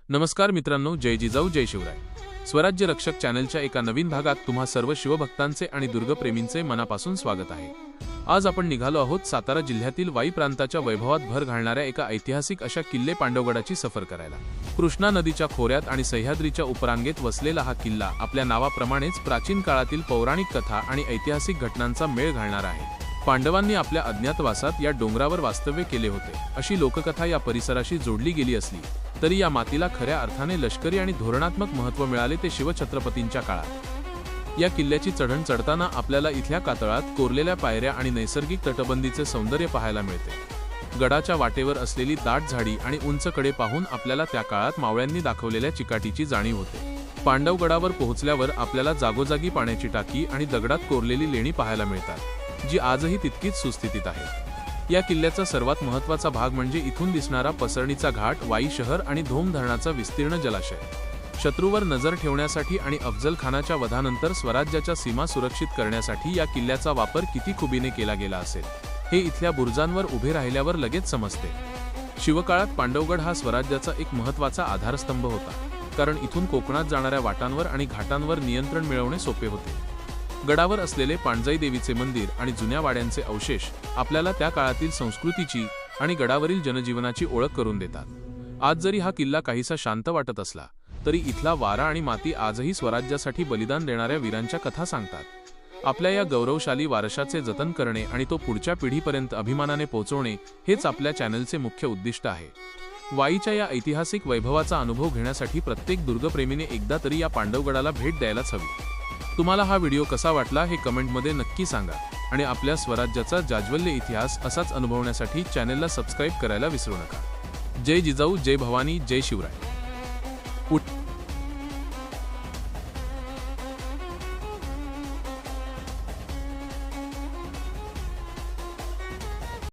नमस्कार मित्रांनो, जय जिजाऊ जय शिवराय. स्वराज्य रक्षक चॅनलच्या एका नवीन भागात तुम्हा सर्व शिवभक्तांचे आणि दुर्गप्रेमींचे मनापासून स्वागत आहे. आज आपण निघालो आहोत सातारा जिल्ह्यातील वाई प्रांताच्या वैभवात भर घालणाऱ्या एका ऐतिहासिक अशा किल्ले पांडवगडाची सफर करायला. कृष्णा नदीच्या खोऱ्यात आणि सह्याद्रीच्या उपरांगेत वसलेला हा किल्ला आपल्या नावाप्रमाणेच प्राचीन काळातील पौराणिक कथा आणि ऐतिहासिक घटनांचा मेळ घालणारा आहे. पांडवांनी आपल्या अज्ञातवासात या डोंगरावर वास्तव्य केले होते अशी लोककथा या परिसराशी जोडली गेली असली तरी या मातीला खऱ्या अर्थाने लष्करी आणि धोरणात्मक महत्त्व मिळाले ते शिवछत्रपतींच्या काळात. या किल्ल्याची चढण चढताना आपल्याला इथल्या कातळात कोरलेल्या पायऱ्या आणि नैसर्गिक तटबंदीचे सौंदर्य पाहायला मिळते. गडाच्या वाटेवर असलेली दाट झाडी आणि उंच कडे पाहून आपल्याला त्या काळात मावळ्यांनी दाखवलेल्या चिकाटीची जाणीव होते. पांडवगडावर पोहोचल्यावर आपल्याला जागोजागी पाण्याची टाकी आणि दगडात कोरलेली लेणी पाहायला मिळतात, जी आजही तितकीच सुस्थितीत आहे. या किल्ल्याचा सर्वात महत्त्वाचा भाग म्हणजे इथून दिसणारा पसरणीचा घाट, वाई शहर आणि धोम धरणाचा विस्तीर्ण जलाशय. शत्रूवर नजर ठेवण्यासाठी आणि अफजल खानाच्या वधानंतर स्वराज्याच्या सीमा सुरक्षित करण्यासाठी या किल्ल्याचा वापर किती खुबीने केला गेला असेल हे इथल्या बुरुजांवर उभे राहिल्यावर लगेच समजते. शिवकाळात पांडवगड हा स्वराज्याचा एक महत्त्वाचा आधारस्तंभ होता, कारण इथून कोकणात जाणाऱ्या वाटांवर आणि घाटांवर नियंत्रण मिळवणे सोपे होते. गडावर असलेले पाणजाई देवीचे मंदिर आणि जुन्या वाड्यांचे अवशेष आपल्याला त्या काळातील संस्कृतीची आणि गडावरील जनजीवनाची ओळख करून देतात. आज जरी हा किल्ला काहीसा शांत वाटत असला तरी इथला वारा आणि माती आजही स्वराज्यासाठी बलिदान देणाऱ्या वीरांच्या कथा सांगतात. आपल्या या गौरवशाली वारशाचे जतन करणे आणि तो पुढच्या पिढीपर्यंत अभिमानाने पोहोचवणे हेच आपल्या चॅनलचे मुख्य उद्दिष्ट आहे. वाईच्या या ऐतिहासिक वैभवाचा अनुभव घेण्यासाठी प्रत्येक दुर्गप्रेमीने एकदा तरी या पांडवगडाला भेट द्यायलाच हवी. तुम्हाला हा व्हिडिओ कसा वाटला हे कमेंटमध्ये नक्की सांगा आणि आपल्या स्वराज्याचा जाज्वल्य इतिहास असाच अनुभवण्यासाठी चॅनलला सबस्क्राईब करायला विसरू नका. जय जिजाऊ, जय भवानी, जय शिवराय.